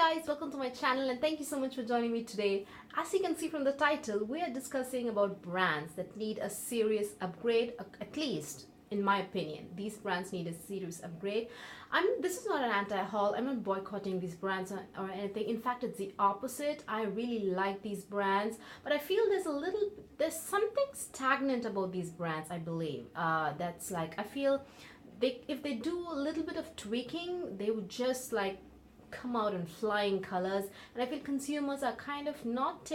guys, welcome to my channel and thank you so much for joining me today. As you can see from the title, we are discussing about brands that need a serious upgrade, at least in my opinion. These brands need a serious upgrade. This is not an anti-haul. I'm not boycotting these brands or anything. In fact, it's the opposite. I really like these brands, but I feel there's something stagnant about these brands, I believe. That's like, I feel if they do a little bit of tweaking, they would just like come out in flying colors, and I feel consumers are kind of not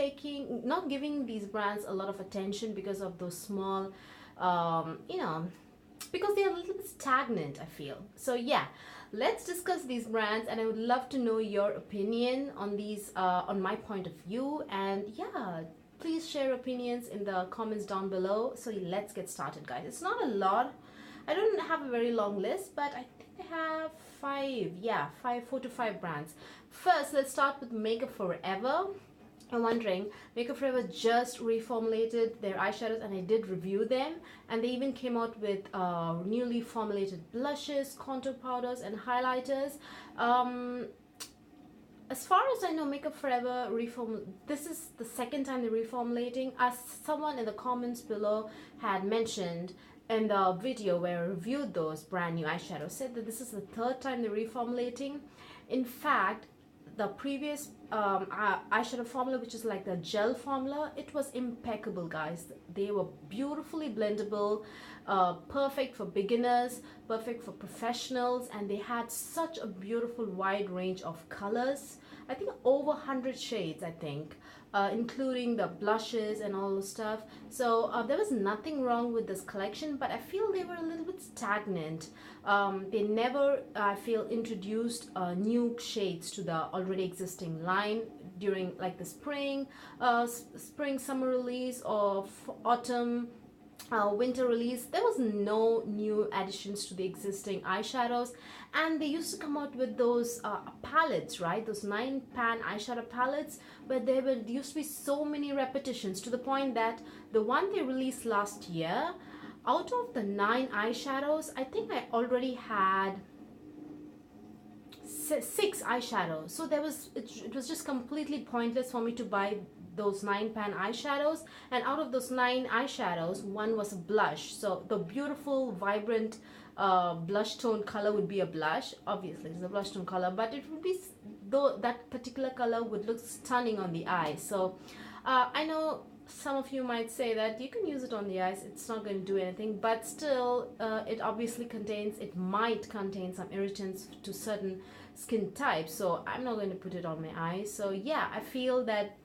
giving these brands a lot of attention because of those small because they are a little bit stagnant, I feel. So yeah, let's discuss these brands, and I would love to know your opinion on these, on my point of view. And yeah, please share opinions in the comments down below. So let's get started, guys. It's not a lot. I don't have a very long list, but I think I have four to five brands. First, let's start with Makeup Forever. I'm wondering, Makeup Forever just reformulated their eyeshadows, and I did review them, and they even came out with newly formulated blushes, contour powders, and highlighters. As far as I know, Makeup Forever this is the second time they're reformulating. As someone in the comments below had mentioned in the video where I reviewed those brand new eyeshadows, said that this is the third time they're reformulating. In fact, the previous eyeshadow formula, which is like the gel formula, it was impeccable, guys. They were beautifully blendable, perfect for beginners, perfect for professionals, and they had such a beautiful wide range of colors. I think over 100 shades, I think, including the blushes and all the stuff. So there was nothing wrong with this collection, but I feel they were a little bit stagnant. They never, I feel, introduced new shades to the already existing line during like the spring summer release or autumn winter release. There was no new additions to the existing eyeshadows, and they used to come out with those palettes, right? Those 9-pan eyeshadow palettes, where there used to be so many repetitions, to the point that the one they released last year, out of the 9 eyeshadows, I think I already had 6 eyeshadows. So it was just completely pointless for me to buy those 9-pan eyeshadows. And out of those 9 eyeshadows, one was a blush. So the beautiful vibrant blush tone color would be a blush. Obviously it's a blush tone color, but it would be, though that particular color would look stunning on the eye. So I know some of you might say that you can use it on the eyes, it's not going to do anything, but still it obviously might contain some irritants to certain skin types, so I'm not going to put it on my eyes. So yeah, I feel that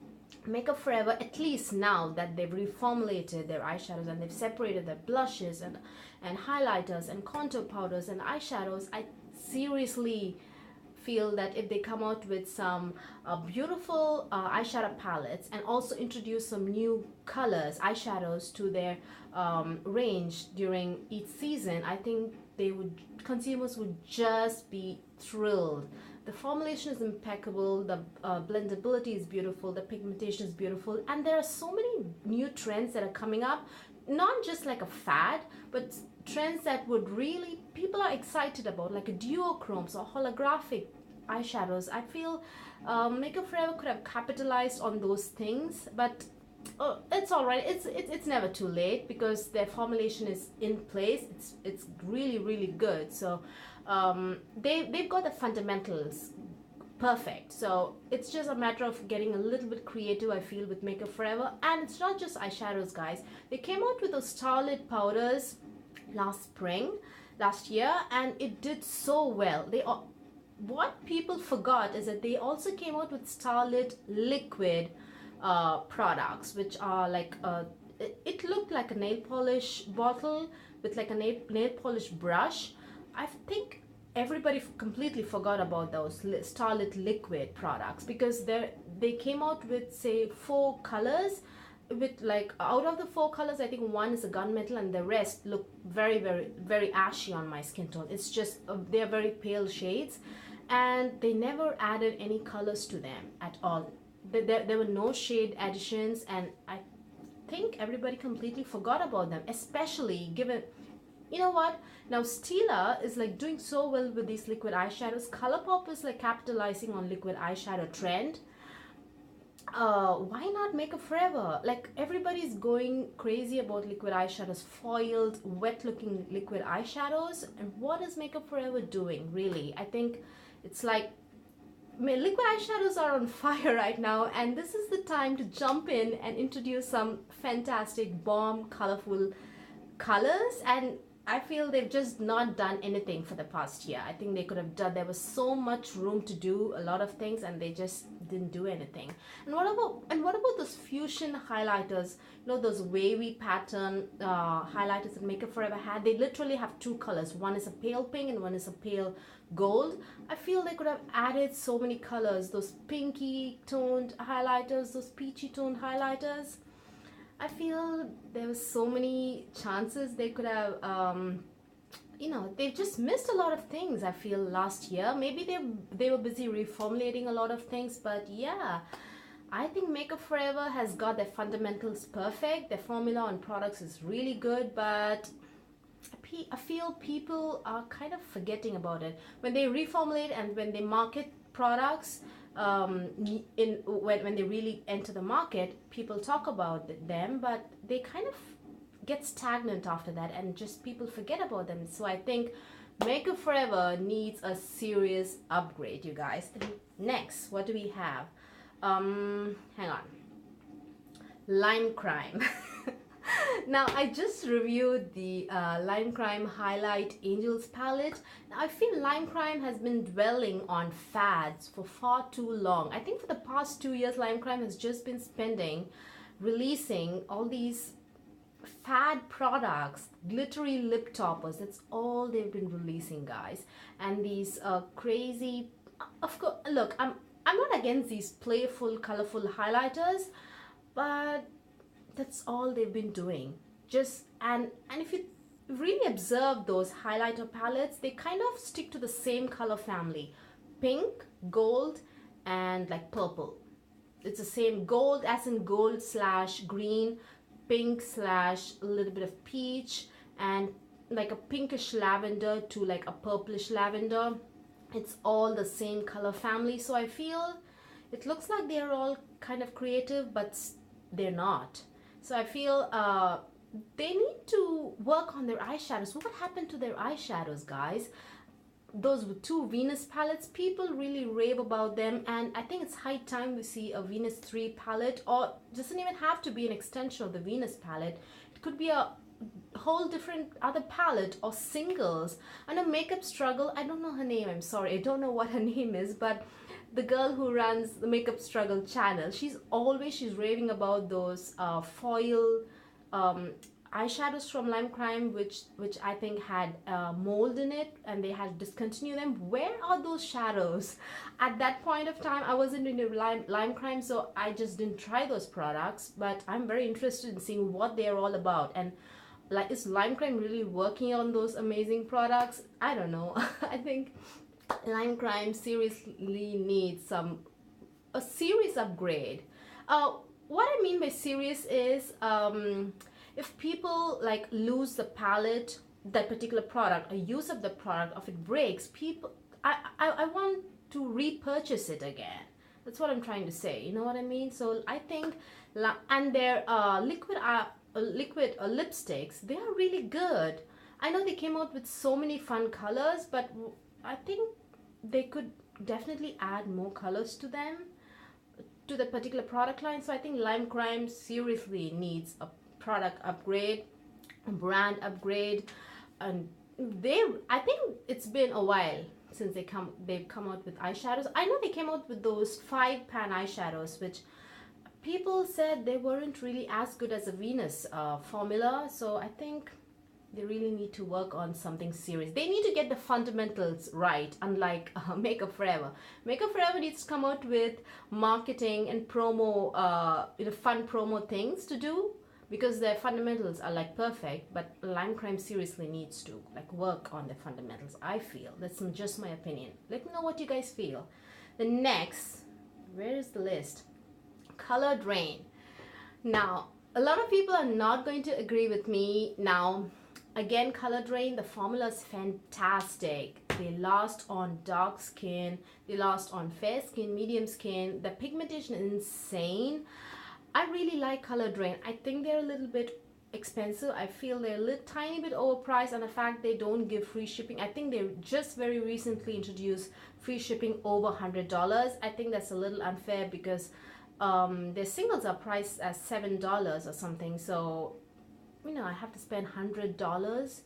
Makeup Forever, at least now that they've reformulated their eyeshadows and they've separated their blushes and highlighters and contour powders and eyeshadows, I seriously feel that if they come out with some beautiful eyeshadow palettes and also introduce some new colors, eyeshadows to their range during each season, I think consumers would just be thrilled. The formulation is impeccable, the blendability is beautiful, the pigmentation is beautiful, and there are so many new trends that are coming up, not just like a fad, but trends that would really people are excited about, like a duochromes or holographic eyeshadows. I feel Makeup Forever could have capitalized on those things, but it's all right. It's never too late because their formulation is in place. It's really good. So they've got the fundamentals perfect. So it's just a matter of getting a little bit creative, I feel, with Makeup Forever. And it's not just eyeshadows, guys. They came out with those starlit powders last year, and it did so well. What people forgot is that they also came out with starlit liquid products, which are like it looked like a nail polish bottle with like a nail polish brush. I think everybody completely forgot about those starlit liquid products, because they came out with, say, 4 colors, with like, out of the 4 colors, I think one is a gunmetal and the rest look very ashy on my skin tone. It's just they're very pale shades, and they never added any colors to them at all. There were no shade additions, and I think everybody completely forgot about them, especially given You know what? Now Stila is like doing so well with these liquid eyeshadows. ColourPop is like capitalizing on liquid eyeshadow trend. Why not Makeup Forever? Like everybody's going crazy about liquid eyeshadows, foiled, wet looking liquid eyeshadows. And what is Makeup Forever doing really? I think it's like liquid eyeshadows are on fire right now, and this is the time to jump in and introduce some fantastic bomb colorful colors. And I feel they've just not done anything for the past year. I think they could have done, there was so much room to do a lot of things and they just didn't do anything. And what about those fusion highlighters, you know, those wavy pattern highlighters that Makeup Forever had? They literally have two colors. One is a pale pink and one is a pale gold. I feel they could have added so many colors, those pinky toned highlighters, those peachy toned highlighters. I feel there was so many chances they could have, you know, they've just missed a lot of things, I feel, last year. Maybe they were busy reformulating a lot of things, but yeah, I think Makeup Forever has got their fundamentals perfect. Their formula on products is really good, but I feel people are kind of forgetting about it. When they reformulate and when they market products, when they really enter the market, people talk about them, but they kind of get stagnant after that and just people forget about them. So I think Makeup Forever needs a serious upgrade, you guys. Next, what do we have? Hang on. Lime Crime. Now I just reviewed the Lime Crime Highlight Angels palette. Now I feel Lime Crime has been dwelling on fads for far too long. I think for the past 2 years Lime Crime has just been releasing all these fad products, glittery lip toppers. That's all they've been releasing, guys. And these crazy, of course, look, I'm not against these playful, colorful highlighters, but that's all they've been doing. Just and if you really observe those highlighter palettes, they kind of stick to the same color family: pink, gold, and like purple. It's the same gold as in gold slash green, pink slash a little bit of peach, and like a pinkish lavender to like a purplish lavender. It's all the same color family. So I feel it looks like they're all kind of creative, but they're not. So I feel they need to work on their eyeshadows. What happened to their eyeshadows, guys? Those two Venus palettes, people really rave about them, and I think it's high time we see a Venus 3 palette, or doesn't even have to be an extension of the Venus palette. It could be a whole different other palette or singles. I know Makeup Struggle, I don't know her name, I'm sorry, I don't know what her name is, but the girl who runs the Makeup Struggle channel, she's raving about those foil eyeshadows from Lime Crime, which I think had mold in it, and they had discontinued them. Where are those shadows? At that point of time, I wasn't into Lime Crime, so I just didn't try those products, but I'm very interested in seeing what they're all about. And like, is Lime Crime really working on those amazing products? I don't know. I think Lime Crime seriously needs a serious upgrade. What I mean by serious is if people like lose the palette, that particular product, or use of the product, if it breaks, people, I want to repurchase it again. That's what I'm trying to say. You know what I mean? So I think, and their liquid lipsticks, they are really good. I know they came out with so many fun colors, but I think they could definitely add more colors to them, to the particular product line. So I think Lime Crime seriously needs a product upgrade, a brand upgrade, and I think it's been a while since they've come out with eyeshadows. I know they came out with those 5-pan eyeshadows, which people said they weren't really as good as a Venus formula. So I think they really need to work on something serious. They need to get the fundamentals right, unlike Makeup Forever. Makeup Forever needs to come out with marketing and promo, fun promo things to do, because their fundamentals are like perfect, but Lime Crime seriously needs to like work on the fundamentals, I feel. That's just my opinion. Let me know what you guys feel. The next, where is the list? Color Drain. Now, a lot of people are not going to agree with me. Now, Again, Color Drain, the formula is fantastic. They last on dark skin, they last on fair skin, medium skin. The pigmentation is insane. I really like Color Drain. I think they're a little bit expensive. I feel they're a little tiny bit overpriced, and the fact they don't give free shipping. I think they just very recently introduced free shipping over $100. I think that's a little unfair because their singles are priced as $7 or something. So, you know, I have to spend $100,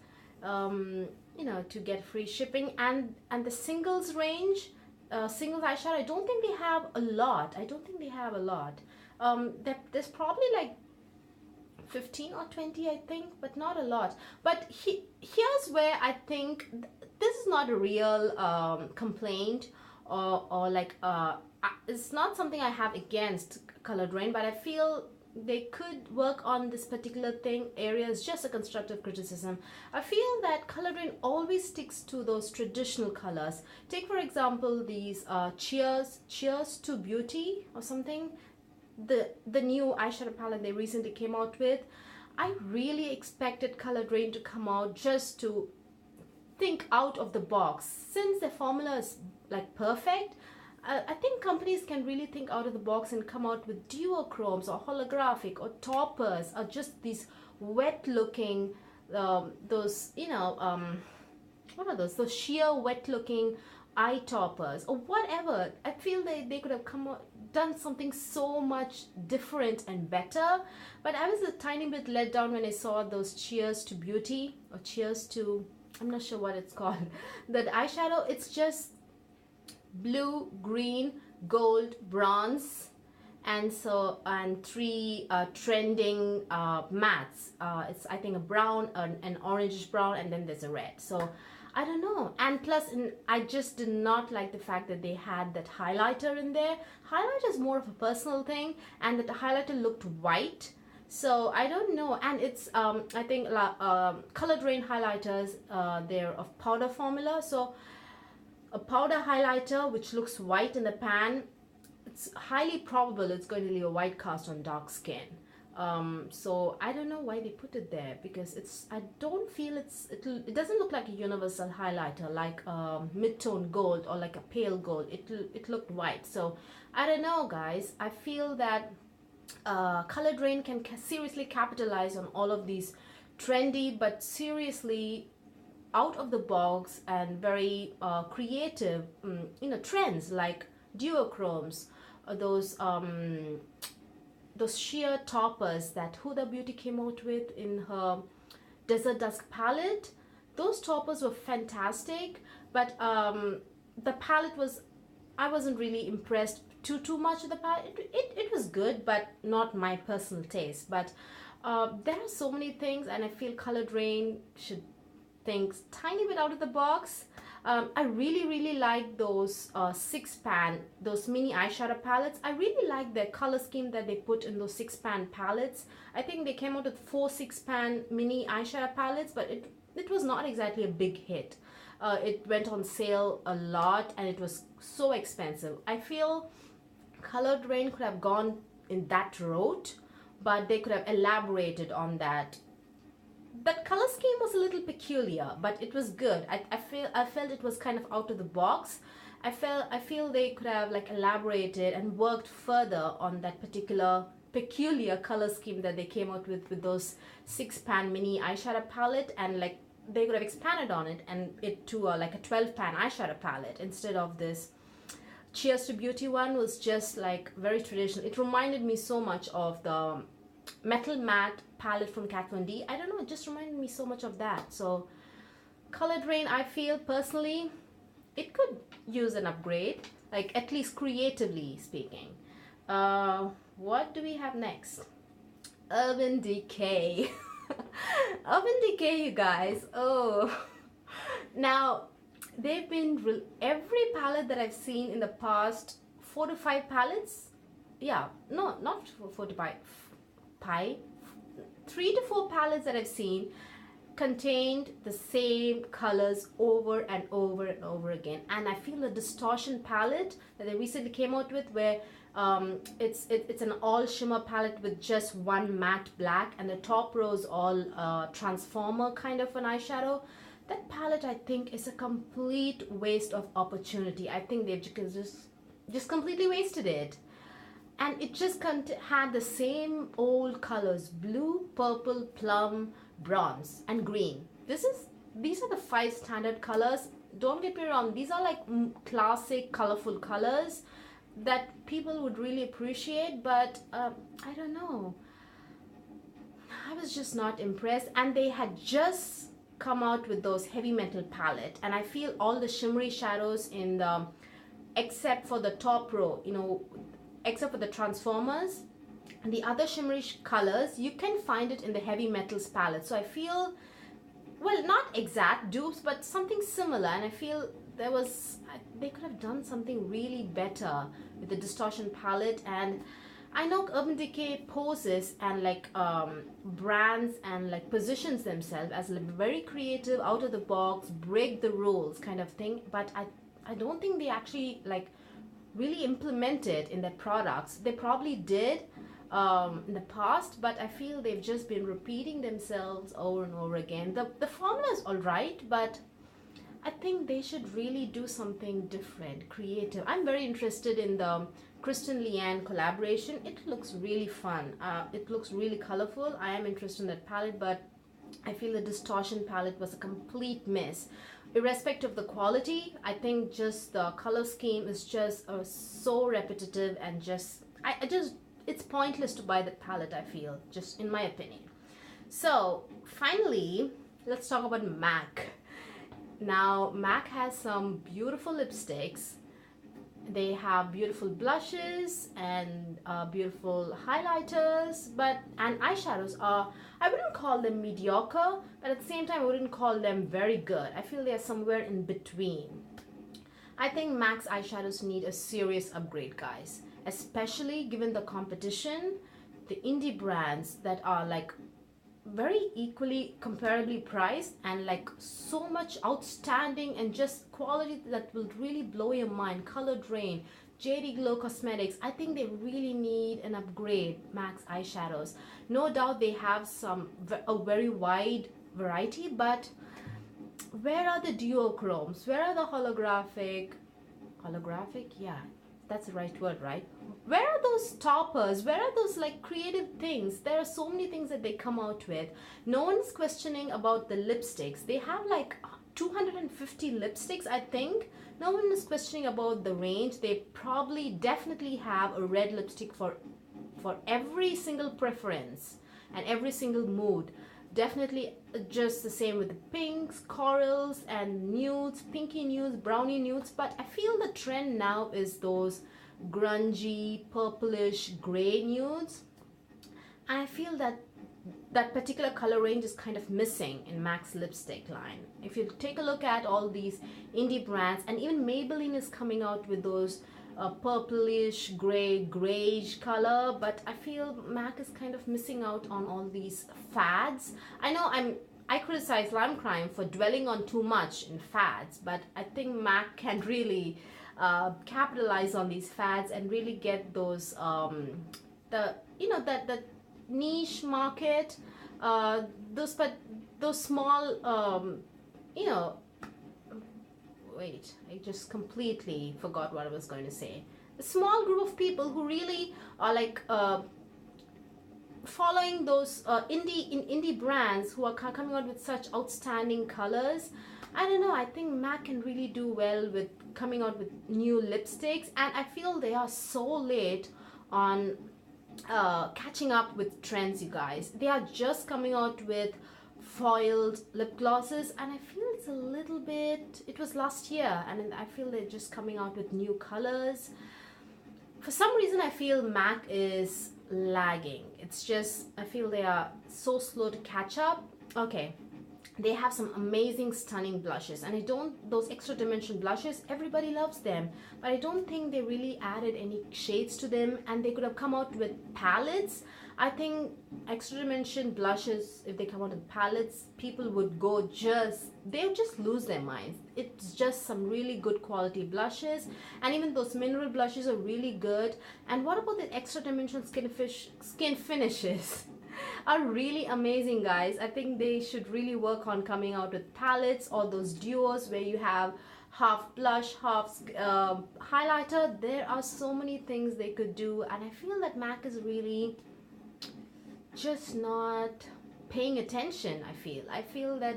you know, to get free shipping. And the singles range, singles eyeshadow, I don't think they have a lot. There's probably like 15 or 20, I think, but not a lot. But here's where I think this is not a real complaint, or like it's not something I have against Color Drain, but I feel they could work on this particular area is just a constructive criticism. I feel that Color Drain always sticks to those traditional colors. Take for example these Cheers to Beauty or something, the new eyeshadow palette they recently came out with. I really expected Color Drain to come out just to think out of the box. Since the formula is like perfect, I think companies can really think out of the box and come out with duochromes or holographic or toppers, or just these wet looking those, you know, what are those sheer wet looking eye toppers or whatever. I feel they could have done something so much different and better, but I was a tiny bit let down when I saw those Cheers to Beauty, or Cheers to, I'm not sure what it's called, that eyeshadow. It's just blue, green, gold, bronze, and three trending mattes. It's, I think, a brown, an orangish brown, and then there's a red. So I don't know. And plus, I just did not like the fact that they had that highlighter in there. Highlighter is more of a personal thing, and that the highlighter looked white. So I don't know. And it's I think Color Drain highlighters, they're of powder formula. So a powder highlighter which looks white in the pan, it's highly probable it's going to leave a white cast on dark skin. So I don't know why they put it there, because I don't feel it doesn't look like a universal highlighter like mid-tone gold or like a pale gold. It looked white. So I don't know, guys. I feel that Color Drain can seriously capitalize on all of these trendy but seriously out of the box and very creative, you know, trends like duochromes, those sheer toppers that Huda Beauty came out with in her Desert Dusk palette. Those toppers were fantastic, but the palette was, I wasn't really impressed too much with the palette. It was good, but not my personal taste. But there are so many things, and I feel Color Drain should think tiny bit out of the box. I really like those those mini eyeshadow palettes. I really like the color scheme that they put in those 6-pan palettes. I think they came out with 4 6-pan mini eyeshadow palettes, but it was not exactly a big hit. It went on sale a lot and it was so expensive. I feel Color Drain could have gone in that route, but they could have elaborated on that. That color scheme was a little peculiar, but it was good. I felt it was kind of out of the box. I feel they could have like elaborated and worked further on that particular peculiar color scheme that they came out with those 6-pan mini eyeshadow palette, and like they could have expanded on it and it to like a 12-pan eyeshadow palette instead of this Cheers to Beauty one. Was just like very traditional. It reminded me so much of the Metal Matte palette from Kat Von D. I don't know, it just reminded me so much of that. So Color Drain, I feel personally, it could use an upgrade, like at least creatively speaking. What do we have next? Urban Decay. Urban Decay, you guys. Oh, now they've been every palette that I've seen in the past 4 to 5 palettes. Yeah, no, not 4 to 5. 3 to 4 palettes that I've seen, contained the same colors over and over and over again. And I feel the distortion palette that they recently came out with, where it's an all shimmer palette with just one matte black, and the top row is all transformer kind of an eyeshadow. That palette, I think, is a complete waste of opportunity. I think they've just completely wasted it. And it just had the same old colors: blue, purple, plum, bronze, and green. These are the 5 standard colors. Don't get me wrong, these are like classic colorful colors that people would really appreciate, but I don't know, I was just not impressed. And they had just come out with those heavy metal palette, and I feel all the shimmery shadows in the, except for the top row, except for the transformers, and the other shimmery colors, you can find it in the heavy metals palette. So I feel, well, not exact dupes, but something similar. And I feel they could have done something really better with the distortion palette. And I know Urban Decay poses and like brands and like positions themselves as like very creative, out of the box, break the rules kind of thing, but I don't think they actually like really implement it in their products. They probably did in the past, but I feel they've just been repeating themselves over and over again. The formula is all right, but I think they should really do something different, creative. I'm very interested in the Kristen Leanne collaboration. It looks really fun. It looks really colorful. I am interested in that palette, but I feel the distortion palette was a complete miss. Irrespective of the quality, I think just the color scheme is just so repetitive, and it's pointless to buy the palette, I feel, just in my opinion. So finally, let's talk about MAC. Now, MAC has some beautiful lipsticks. They have beautiful blushes and beautiful highlighters, and eyeshadows are, I wouldn't call them mediocre, but at the same time I wouldn't call them very good. I feel they're somewhere in between. I think MAC's eyeshadows need a serious upgrade, guys, especially given the competition, the indie brands that are like very equally comparably priced and like so much outstanding and just quality that will really blow your mind. Color Drain, JD Glow Cosmetics, I think they really need an upgrade. MAC's eyeshadows, no doubt they have a very wide variety, but where are the duochromes? Where are the holographic, yeah, that's the right word, right? Where are those toppers? Where are those like creative things? There are so many things that they come out with. No one's questioning about the lipsticks. They have like 250 lipsticks, I think. No one is questioning about the range. They definitely have a red lipstick for every single preference and every single mood. Definitely just the same with the pinks, corals, and nudes, pinky nudes, brownie nudes. But I feel the trend now is those grungy, purplish, gray nudes. And I feel that particular color range is kind of missing in MAC's lipstick line. If you take a look at all these indie brands, and even Maybelline is coming out with those purplish, grayish color, but I feel MAC is kind of missing out on all these fads. I know I criticize Lime Crime for dwelling on too much in fads, but I think MAC can really capitalize on these fads and really get those that niche market, those small wait, I just completely forgot what I was going to say. A small group of people who really are like following those indie brands who are coming out with such outstanding colors. I don't know, I think MAC can really do well with coming out with new lipsticks, and I feel they are so late on catching up with trends, you guys. They are just coming out with foiled lip glosses, and I feel it's a little bit, it was last year, and I feel they're just coming out with new colors. For some reason I feel MAC is lagging. It's just, I feel they are so slow to catch up. Okay, they have some amazing stunning blushes, and I don't, those extra dimension blushes, everybody loves them, but I don't think they really added any shades to them, and they could have come out with palettes. I think extra dimension blushes, if they come out with palettes, people would go just, they would just lose their minds. It's just some really good quality blushes, and even those mineral blushes are really good. And what about the extra dimension skin finishes? Are really amazing, guys. I think they should really work on coming out with palettes or those duos where you have half blush, half highlighter. There are so many things they could do, and I feel that MAC is really just not paying attention. I feel that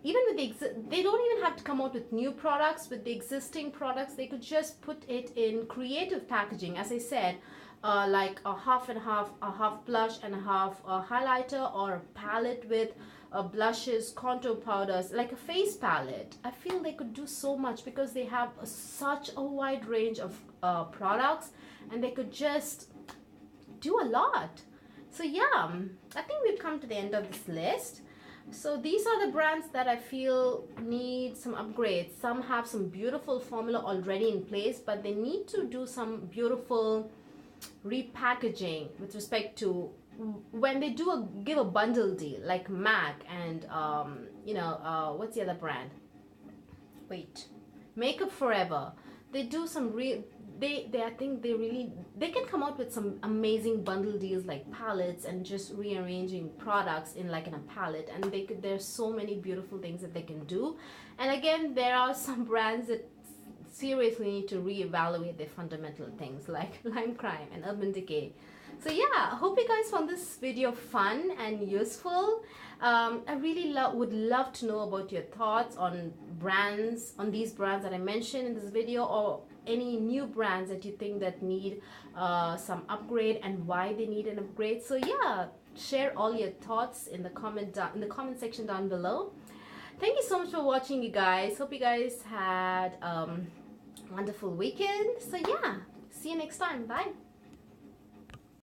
even with they don't even have to come out with new products. With the existing products, they could just put it in creative packaging, as I said, like a half and half, a half blush and a half highlighter, or a palette with blushes, contour powders, like a face palette. I feel they could do so much because they have such a wide range of products, and they could just do a lot. So yeah, I think we've come to the end of this list. So these are the brands that I feel need some upgrades. Some have some beautiful formula already in place, but they need to do some beautiful repackaging with respect to when they do give a bundle deal, like MAC and what's the other brand? Wait, Makeup Forever. They do some I think they can come out with some amazing bundle deals, like palettes and just rearranging products in like in a palette, and there's so many beautiful things that they can do. And again, there are some brands that seriously need to reevaluate their fundamental things, like Lime Crime and Urban Decay. So yeah, I hope you guys found this video fun and useful. I really would love to know about your thoughts on brands, on these brands that I mentioned in this video, or any new brands that you think that need some upgrade and why they need an upgrade. So yeah, share all your thoughts in the comment section down below. Thank you so much for watching, you guys. Hope you guys had wonderful weekend. So yeah, see you next time. Bye.